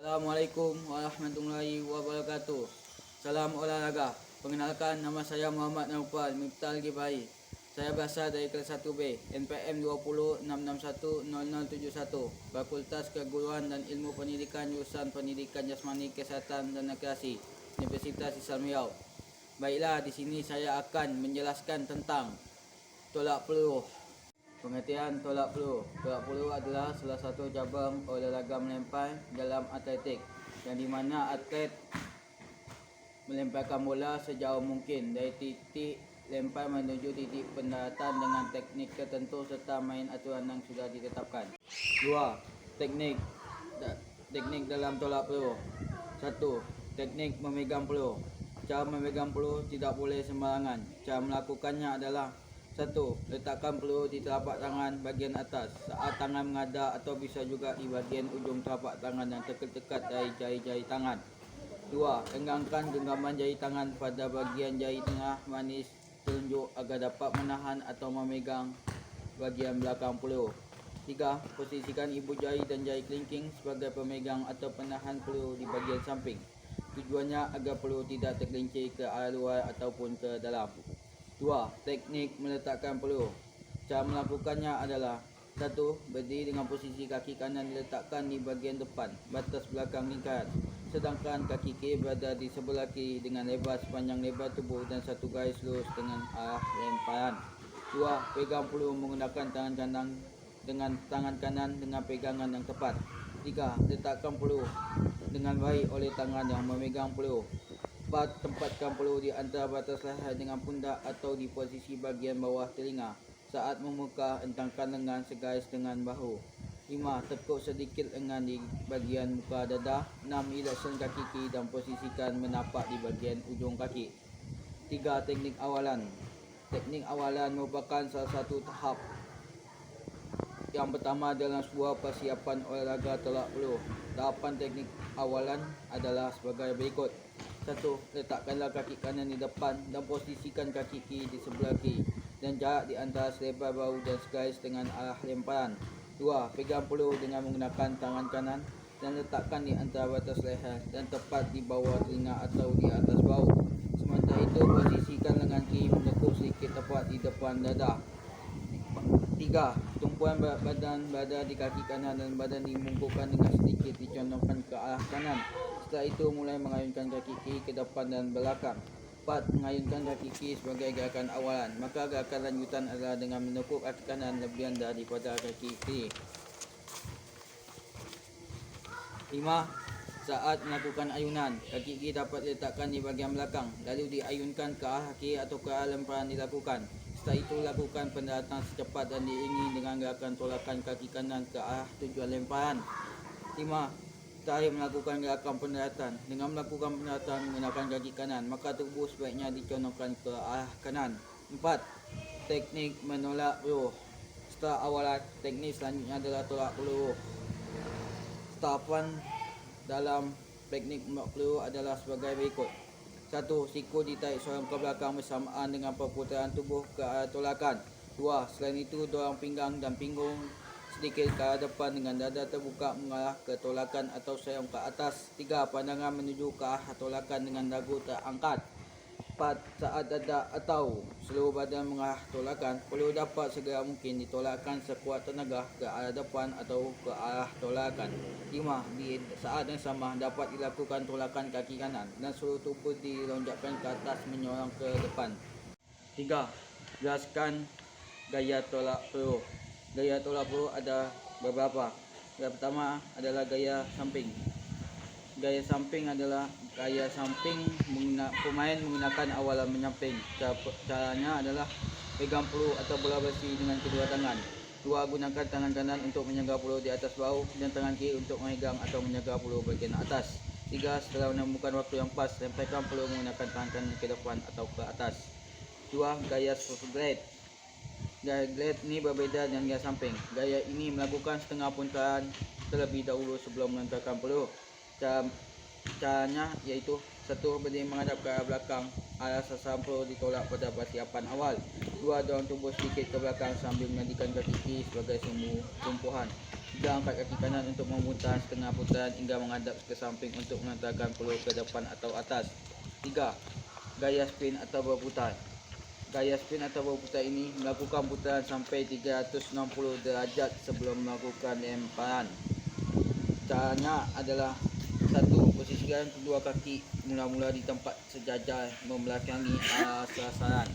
Assalamualaikum warahmatullahi wabarakatuh. Salam olahraga. Perkenalkan, nama saya Muhammad Naufal Miftal Gibai. Saya berasal dari kelas 1B, NPM 206610071, Fakultas Keguruan dan Ilmu Pendidikan, Jurusan Pendidikan Jasmani, Kesihatan dan Rekreasi, Universitas Islam Riau. Baiklah, di sini saya akan menjelaskan tentang tolak peluru. Pengertian tolak peluru. Tolak peluru adalah salah satu cabang olahraga melempar dalam atletik, yang di mana atlet melemparkan bola sejauh mungkin dari titik lempar menuju titik pendaratan dengan teknik tertentu serta main aturan yang sudah ditetapkan. 2. Teknik dalam tolak peluru. 1. Teknik memegang peluru. Cara memegang peluru tidak boleh sembarangan. Cara melakukannya adalah: 1. Letakkan peluru di telapak tangan bagian atas saat tangan menghadap, atau bisa juga di bagian ujung telapak tangan yang terdekat dari jari-jari tangan. 2. Renggangkan genggaman jari tangan pada bagian jari tengah manis telunjuk agar dapat menahan atau memegang bagian belakang peluru. 3. Posisikan ibu jari dan jari kelingking sebagai pemegang atau penahan peluru di bagian samping. Tujuannya agar peluru tidak tergelincir ke arah luar ataupun ke dalam. 2. Teknik meletakkan peluru. Cara melakukannya adalah: 1. Berdiri dengan posisi kaki kanan diletakkan di bagian depan batas belakang lingkaran, sedangkan kaki kiri berada di sebelah kiri dengan lebar sepanjang lebar tubuh dan satu garis lurus dengan arah lemparan. 2. Pegang peluru menggunakan tangan kanan dengan pegangan yang tepat. 3. Letakkan peluru dengan baik oleh tangan yang memegang peluru. 4. Tempatkan peluru di antara batas leher dengan pundak atau di posisi bagian bawah telinga. Saat memuka, entangkan lengan segaris dengan bahu. 5. Tekuk sedikit lengan di bagian muka dada. 6. Ileksan kaki kiri dan posisikan menapak di bagian ujung kaki. 3. Teknik awalan. Teknik awalan merupakan salah satu tahap. Yang pertama adalah sebuah persiapan olahraga tolak peluru. Tahapan teknik awalan adalah sebagai berikut: 1. Letakkanlah kaki kanan di depan dan posisikan kaki kiri di sebelah kiri dan jarak di antara selebar bahu dan segaris dengan arah lemparan. 2. Pegang peluru dengan menggunakan tangan kanan dan letakkan di antara batas leher dan tepat di bawah telinga atau di atas bahu. Sementara itu, posisikan lengan kiri menekuk sedikit tepat di depan dada. 3. Tumpuan berat badan berada di kaki kanan dan badan dimungkukkan dengan sedikit dicondongkan ke arah kanan. Setelah itu, mulai mengayunkan kaki kiri ke depan dan belakang. 4. Mengayunkan kaki kiri sebagai gerakan awalan. Maka gerakan lanjutan adalah dengan menekuk kaki kanan lebih rendah daripada kaki kiri. 5. Saat melakukan ayunan, kaki kiri dapat diletakkan di bagian belakang, lalu diayunkan ke arah kiri atau ke arah lemparan dilakukan. Setelah itu, lakukan pendaratan secepat dan diiringi dengan gerakan tolakan kaki kanan ke arah tujuan lemparan. 5. Terakhir, melakukan gerakan pendaratan. Dengan melakukan pendaratan menggunakan kaki kanan, maka tubuh sebaiknya dicondongkan ke arah kanan. 4. Teknik menolak peluru. Setelah awalan, teknik selanjutnya adalah tolak peluru. Tahapan dalam teknik menolak peluru adalah sebagai berikut: 1. Siku ditarik seorang ke belakang bersamaan dengan perputaran tubuh ke arah tolakan. 2. Selain itu, dorang pinggang dan pinggung sedikit ke arah depan dengan dada terbuka mengarah ke tolakan atau sayang ke atas. 3. Pandangan menuju ke arah tolakan dengan dagu terangkat. 4. Saat dada atau seluruh badan mengarah tolakan, peluru dapat segera mungkin ditolakkan sekuat tenaga ke arah depan atau ke arah tolakan. 5. Di saat yang sama dapat dilakukan tolakan kaki kanan dan seluruh tubuh dilonjakkan ke atas menyorong ke depan. 3. Jelaskan gaya tolak peluru. Gaya tolak peluru ada beberapa. Yang pertama adalah gaya samping. Gaya samping adalah gaya samping pemain menggunakan awalan menyamping. Caranya adalah pegang peluru atau bola besi dengan kedua tangan. 2. Gunakan tangan kanan untuk menjaga peluru di atas bahu dan tangan kiri untuk memegang atau menjaga peluru bagian atas. 3. Setelah menemukan waktu yang pas, lemparkan peluru menggunakan tangan kanan ke depan atau ke atas. 2. Gaya glide. Gaya glide ini berbeda dengan gaya samping. Gaya ini melakukan setengah putaran terlebih dahulu sebelum melemparkan peluru. Caranya yaitu Satu, berdiri menghadap ke arah belakang. Arah sasaran peluru ditolak pada persiapan awal. Dua, dorong tubuh sedikit ke belakang sambil menjadikan kaki kiri sebagai sumbu tumpuan. Tiga, angkat kaki kanan untuk memutar setengah putaran hingga menghadap ke samping untuk mengantarkan peluru ke depan atau atas. Tiga, gaya spin atau berputar. Gaya spin atau berputar ini melakukan putaran sampai 360 derajat sebelum melakukan lemparan. Caranya adalah satu, posisikan kedua kaki mula-mula di tempat sejajar membelakangi arah sasaran.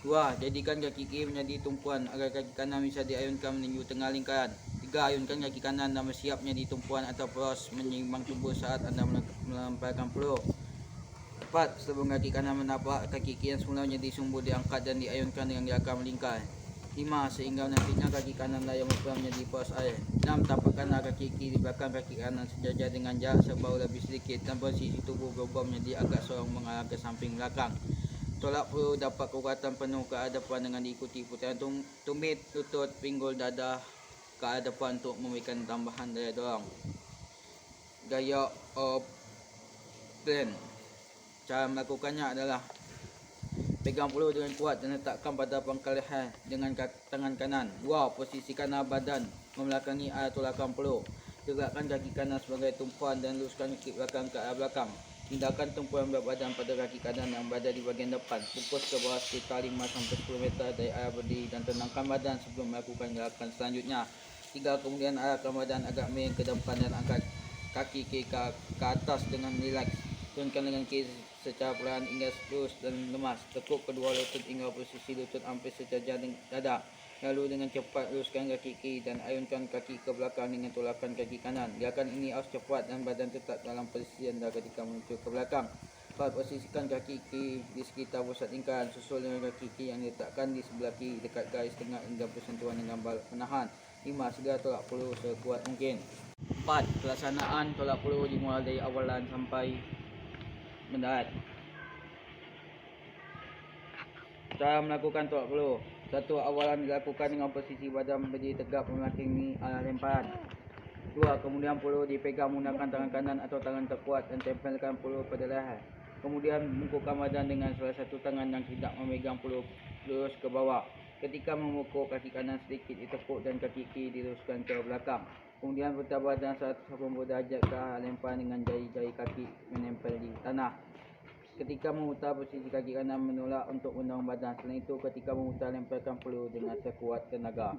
Dua, jadikan kaki kiri menjadi tumpuan agar kaki kanan bisa diayunkan menuju tengah lingkaran. Tiga, ayunkan kaki kanan dan bersiap menjadi tumpuan atau cross menyeimbang tubuh saat anda melemparkan peluru. 4. Sebelum kaki kanan menapak, kaki kiri yang semula menjadi sumbu diangkat dan diayunkan dengan gerakan melingkar. 5. Sehingga nantinya kaki kanan layar berperan menjadi poros air. 6. Tampakkanlah kaki kiri di belakang kaki kanan sejajar dengan jarak sebahu lebih sedikit dan posisi tubuh berubah menjadi agak sorong mengarah ke samping belakang. Tolak peluru dapat kekuatan penuh ke arah depan dengan diikuti putaran tumit, lutut, pinggul, dada ke arah depan untuk memberikan tambahan daya dorong. Gaya plan. Cara melakukannya adalah pegang peluru dengan kuat dan letakkan pada pangkal leher dengan tangan kanan. 2. Posisikan arah badan membelakangi arah tolakan peluru. Tegakkan kaki kanan sebagai tumpuan dan luruskan kaki belakang ke arah belakang. Pindahkan tumpuan berat badan pada kaki kanan yang berada di bahagian depan. Fokus ke bawah sekitar 5-10 meter dari arah berdiri dan tenangkan badan sebelum melakukan gerakan selanjutnya. 3. Kemudian arahkan badan agak miring ke depan dan angkat kaki kiri ke atas dengan rileks. Turunkan lengan kiri secara perlahan hingga lurus dan lemas. Tekuk kedua lutut hingga posisi lutut hampir sejajar dengan dada. Lalu dengan cepat luruskan kaki kiri dan ayunkan kaki ke belakang dengan tolakan kaki kanan. Gerakan ini harus cepat dan badan tetap dalam posisi anda ketika menuju ke belakang. 4. Posisikan kaki kiri di sekitar pusat lingkaran. Susul dengan kaki kiri yang diletakkan di sebelah kiri dekat garis tengah hingga bersentuhan dengan balut penahan. 5. Segera tolak peluru sekuat mungkin. 4. Pelaksanaan tolak peluru dimulai dari awalan sampai mendarat. Cara melakukan tolak peluru. 1. Awalan dilakukan dengan posisi badan berdiri tegak membelakangi arah lemparan. 2. Kemudian peluru dipegang menggunakan tangan kanan atau tangan terkuat dan tempelkan peluru pada leher. Kemudian bungkukkan badan dengan salah satu tangan yang tidak memegang peluru lurus ke bawah. Ketika memukul, kaki kanan sedikit ditekuk dan kaki kiri diluruskan ke belakang. Kemudian putar badan 180 derajat ke arah lemparan dengan jari-jari kaki menempel di tanah. Ketika memutar, posisi kaki kanan menolak untuk mendorong badan. Selain itu, ketika memutar, lemparkan peluru dengan sekuat tenaga.